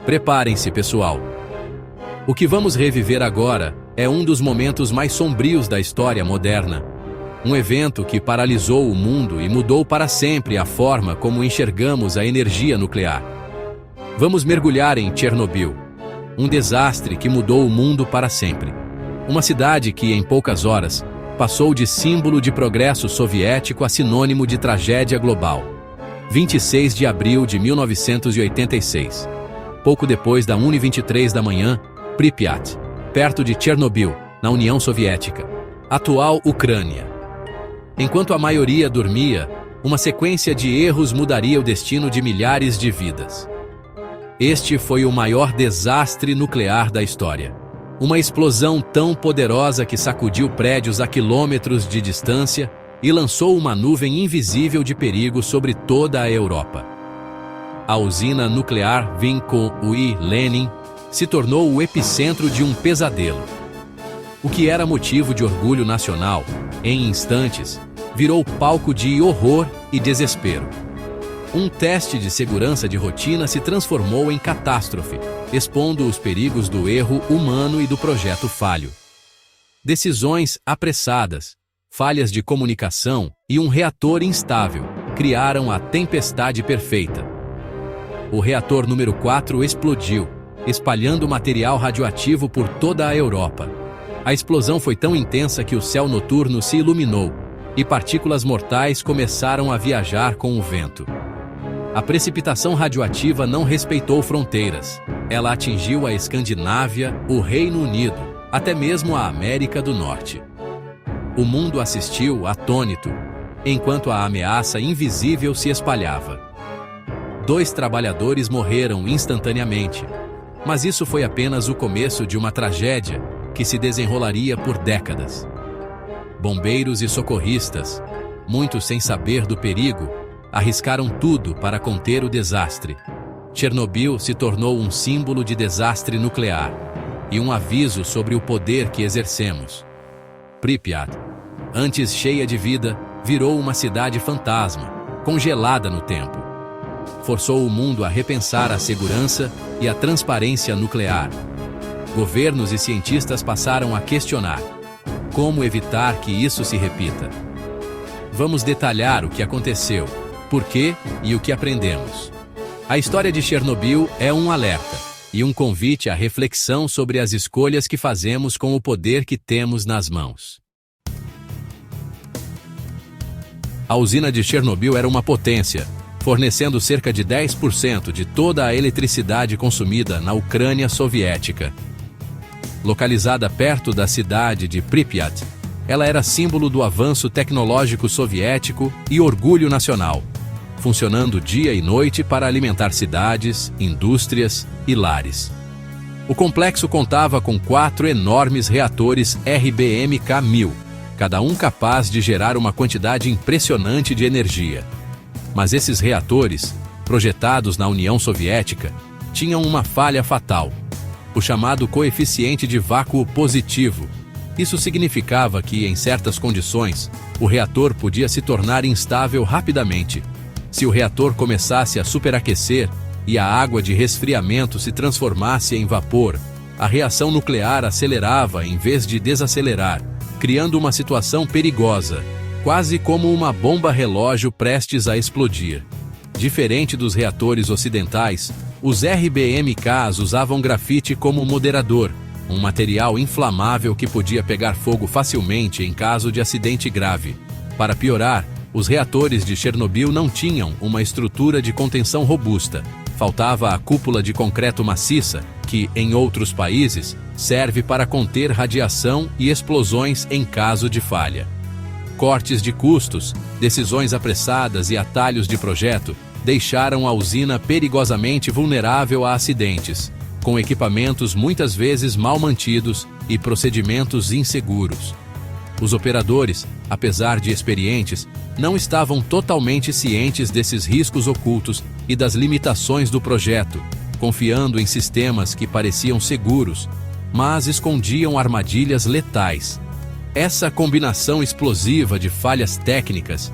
Preparem-se, pessoal. O que vamos reviver agora é um dos momentos mais sombrios da história moderna. Um evento que paralisou o mundo e mudou para sempre a forma como enxergamos a energia nuclear. Vamos mergulhar em Chernobyl, um desastre que mudou o mundo para sempre. Uma cidade que, em poucas horas, passou de símbolo de progresso soviético a sinônimo de tragédia global. 26 de abril de 1986. Pouco depois da 1h23 da manhã, Pripyat, perto de Chernobyl, na União Soviética, atual Ucrânia. Enquanto a maioria dormia, uma sequência de erros mudaria o destino de milhares de vidas. Este foi o maior desastre nuclear da história. Uma explosão tão poderosa que sacudiu prédios a quilômetros de distância e lançou uma nuvem invisível de perigo sobre toda a Europa. A usina nuclear Vinkovoi Lenin se tornou o epicentro de um pesadelo. O que era motivo de orgulho nacional, em instantes, virou palco de horror e desespero. Um teste de segurança de rotina se transformou em catástrofe, expondo os perigos do erro humano e do projeto falho. Decisões apressadas, falhas de comunicação e um reator instável criaram a tempestade perfeita. O reator número 4 explodiu, espalhando material radioativo por toda a Europa. A explosão foi tão intensa que o céu noturno se iluminou e partículas mortais começaram a viajar com o vento. A precipitação radioativa não respeitou fronteiras. Ela atingiu a Escandinávia, o Reino Unido, até mesmo a América do Norte. O mundo assistiu atônito, enquanto a ameaça invisível se espalhava. 2 trabalhadores morreram instantaneamente, mas isso foi apenas o começo de uma tragédia que se desenrolaria por décadas. Bombeiros e socorristas, muitos sem saber do perigo, arriscaram tudo para conter o desastre. Chernobyl se tornou um símbolo de desastre nuclear e um aviso sobre o poder que exercemos. Pripyat, antes cheia de vida, virou uma cidade fantasma, congelada no tempo. Forçou o mundo a repensar a segurança e a transparência nuclear. Governos e cientistas passaram a questionar: como evitar que isso se repita? Vamos detalhar o que aconteceu, por quê e o que aprendemos. A história de Chernobyl é um alerta e um convite à reflexão sobre as escolhas que fazemos com o poder que temos nas mãos. A usina de Chernobyl era uma potência, fornecendo cerca de 10% de toda a eletricidade consumida na Ucrânia soviética. Localizada perto da cidade de Pripyat, ela era símbolo do avanço tecnológico soviético e orgulho nacional, funcionando dia e noite para alimentar cidades, indústrias e lares. O complexo contava com 4 enormes reatores RBMK-1000, cada um capaz de gerar uma quantidade impressionante de energia. Mas esses reatores, projetados na União Soviética, tinham uma falha fatal: o chamado coeficiente de vácuo positivo. Isso significava que, em certas condições, o reator podia se tornar instável rapidamente. Se o reator começasse a superaquecer e a água de resfriamento se transformasse em vapor, a reação nuclear acelerava em vez de desacelerar, criando uma situação perigosa, quase como uma bomba-relógio prestes a explodir. Diferente dos reatores ocidentais, os RBMKs usavam grafite como moderador, um material inflamável que podia pegar fogo facilmente em caso de acidente grave. Para piorar, os reatores de Chernobyl não tinham uma estrutura de contenção robusta. Faltava a cúpula de concreto maciça, que, em outros países, serve para conter radiação e explosões em caso de falha. Cortes de custos, decisões apressadas e atalhos de projeto deixaram a usina perigosamente vulnerável a acidentes, com equipamentos muitas vezes mal mantidos e procedimentos inseguros. Os operadores, apesar de experientes, não estavam totalmente cientes desses riscos ocultos e das limitações do projeto, confiando em sistemas que pareciam seguros, mas escondiam armadilhas letais. Essa combinação explosiva de falhas técnicas,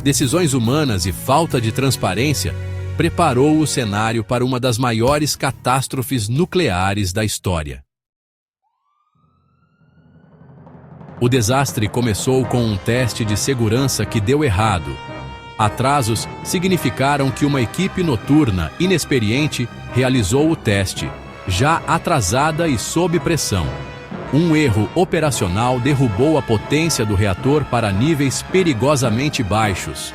decisões humanas e falta de transparência preparou o cenário para uma das maiores catástrofes nucleares da história. O desastre começou com um teste de segurança que deu errado. Atrasos significaram que uma equipe noturna inexperiente realizou o teste, já atrasada e sob pressão. Um erro operacional derrubou a potência do reator para níveis perigosamente baixos.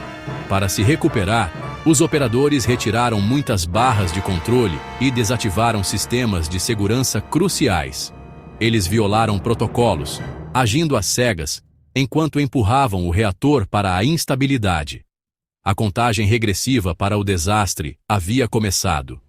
Para se recuperar, os operadores retiraram muitas barras de controle e desativaram sistemas de segurança cruciais. Eles violaram protocolos, agindo às cegas, enquanto empurravam o reator para a instabilidade. A contagem regressiva para o desastre havia começado.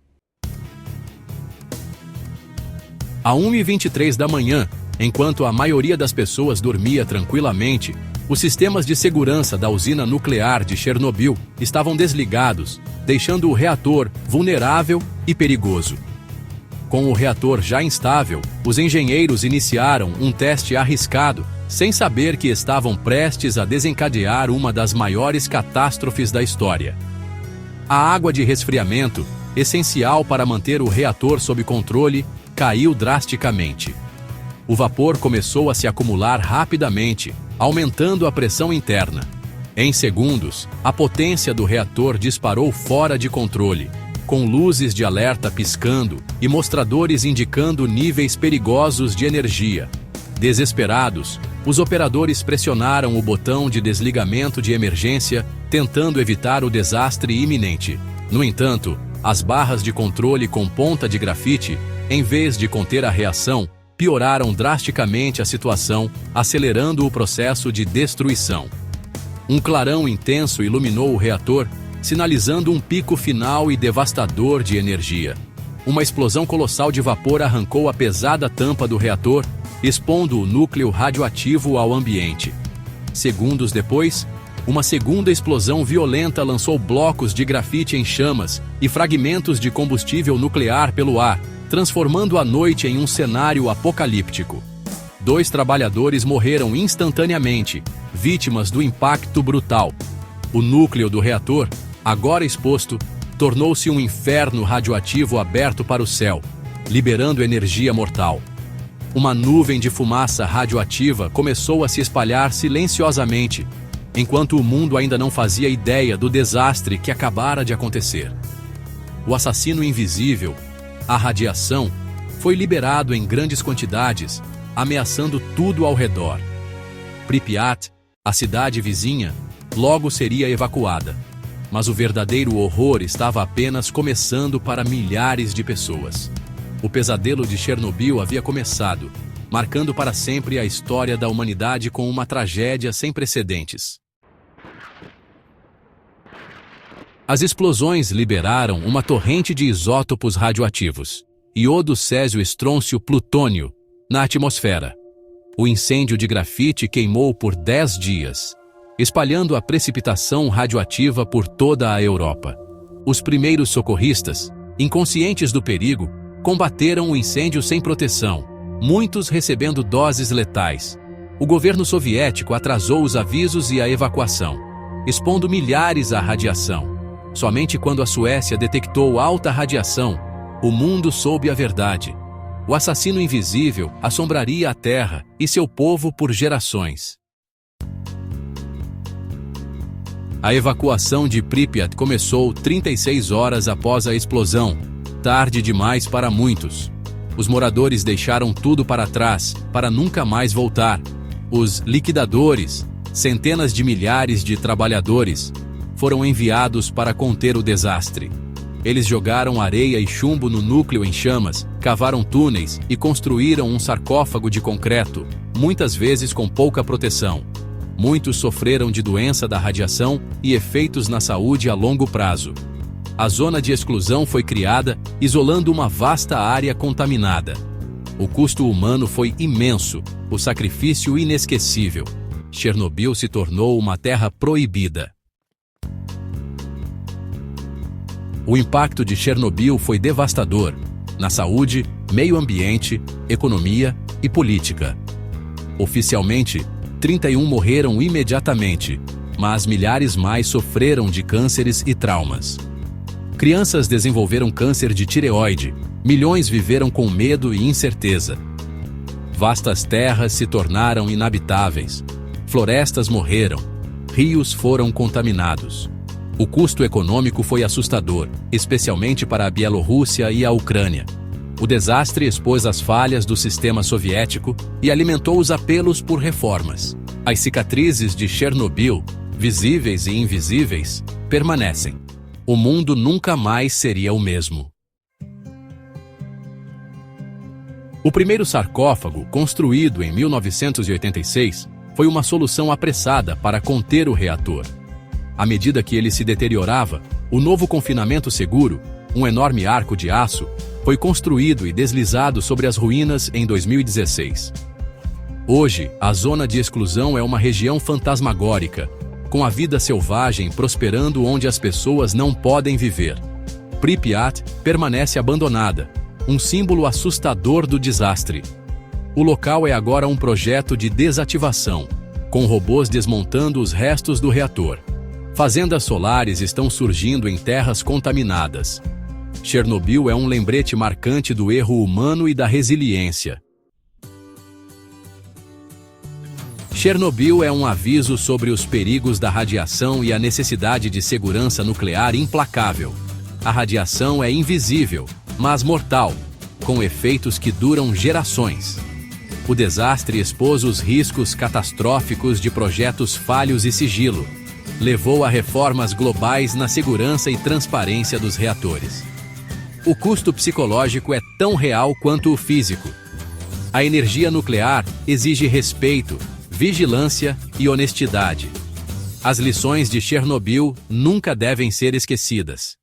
À 1h23 da manhã, enquanto a maioria das pessoas dormia tranquilamente, os sistemas de segurança da usina nuclear de Chernobyl estavam desligados, deixando o reator vulnerável e perigoso. Com o reator já instável, os engenheiros iniciaram um teste arriscado, sem saber que estavam prestes a desencadear uma das maiores catástrofes da história. A água de resfriamento, essencial para manter o reator sob controle, caiu drasticamente. O vapor começou a se acumular rapidamente, aumentando a pressão interna. Em segundos, a potência do reator disparou fora de controle, com luzes de alerta piscando e mostradores indicando níveis perigosos de energia. Desesperados, os operadores pressionaram o botão de desligamento de emergência, tentando evitar o desastre iminente. No entanto, as barras de controle com ponta de grafite, em vez de conter a reação, pioraram drasticamente a situação, acelerando o processo de destruição. Um clarão intenso iluminou o reator, sinalizando um pico final e devastador de energia. Uma explosão colossal de vapor arrancou a pesada tampa do reator, expondo o núcleo radioativo ao ambiente. Segundos depois, uma segunda explosão violenta lançou blocos de grafite em chamas e fragmentos de combustível nuclear pelo ar, transformando a noite em um cenário apocalíptico. 2 trabalhadores morreram instantaneamente, vítimas do impacto brutal. O núcleo do reator, agora exposto, tornou-se um inferno radioativo aberto para o céu, liberando energia mortal. Uma nuvem de fumaça radioativa começou a se espalhar silenciosamente, enquanto o mundo ainda não fazia ideia do desastre que acabara de acontecer. O assassino invisível, a radiação, foi liberado em grandes quantidades, ameaçando tudo ao redor. Pripyat, a cidade vizinha, logo seria evacuada. Mas o verdadeiro horror estava apenas começando para milhares de pessoas. O pesadelo de Chernobyl havia começado, marcando para sempre a história da humanidade com uma tragédia sem precedentes. As explosões liberaram uma torrente de isótopos radioativos, iodo, césio, estrôncio, plutônio, na atmosfera. O incêndio de grafite queimou por 10 dias, espalhando a precipitação radioativa por toda a Europa. Os primeiros socorristas, inconscientes do perigo, combateram o incêndio sem proteção, muitos recebendo doses letais. O governo soviético atrasou os avisos e a evacuação, expondo milhares à radiação. Somente quando a Suécia detectou alta radiação, o mundo soube a verdade. O assassino invisível assombraria a Terra e seu povo por gerações. A evacuação de Pripyat começou 36 horas após a explosão, tarde demais para muitos. Os moradores deixaram tudo para trás, para nunca mais voltar. Os liquidadores, centenas de milhares de trabalhadores, foram enviados para conter o desastre. Eles jogaram areia e chumbo no núcleo em chamas, cavaram túneis e construíram um sarcófago de concreto, muitas vezes com pouca proteção. Muitos sofreram de doença da radiação e efeitos na saúde a longo prazo. A zona de exclusão foi criada, isolando uma vasta área contaminada. O custo humano foi imenso, o sacrifício inesquecível. Chernobyl se tornou uma terra proibida. O impacto de Chernobyl foi devastador na saúde, meio ambiente, economia e política. Oficialmente, 31 morreram imediatamente, mas milhares mais sofreram de cânceres e traumas. Crianças desenvolveram câncer de tireoide, milhões viveram com medo e incerteza. Vastas terras se tornaram inabitáveis, florestas morreram, rios foram contaminados. O custo econômico foi assustador, especialmente para a Bielorrússia e a Ucrânia. O desastre expôs as falhas do sistema soviético e alimentou os apelos por reformas. As cicatrizes de Chernobyl, visíveis e invisíveis, permanecem. O mundo nunca mais seria o mesmo. O primeiro sarcófago, construído em 1986, foi uma solução apressada para conter o reator. À medida que ele se deteriorava, o novo confinamento seguro, um enorme arco de aço, foi construído e deslizado sobre as ruínas em 2016. Hoje, a zona de exclusão é uma região fantasmagórica, com a vida selvagem prosperando onde as pessoas não podem viver. Pripyat permanece abandonada, um símbolo assustador do desastre. O local é agora um projeto de desativação, com robôs desmontando os restos do reator. Fazendas solares estão surgindo em terras contaminadas. Chernobyl é um lembrete marcante do erro humano e da resiliência. Chernobyl é um aviso sobre os perigos da radiação e a necessidade de segurança nuclear implacável. A radiação é invisível, mas mortal, com efeitos que duram gerações. O desastre expôs os riscos catastróficos de projetos falhos e sigilo. Levou a reformas globais na segurança e transparência dos reatores. O custo psicológico é tão real quanto o físico. A energia nuclear exige respeito, vigilância e honestidade. As lições de Chernobyl nunca devem ser esquecidas.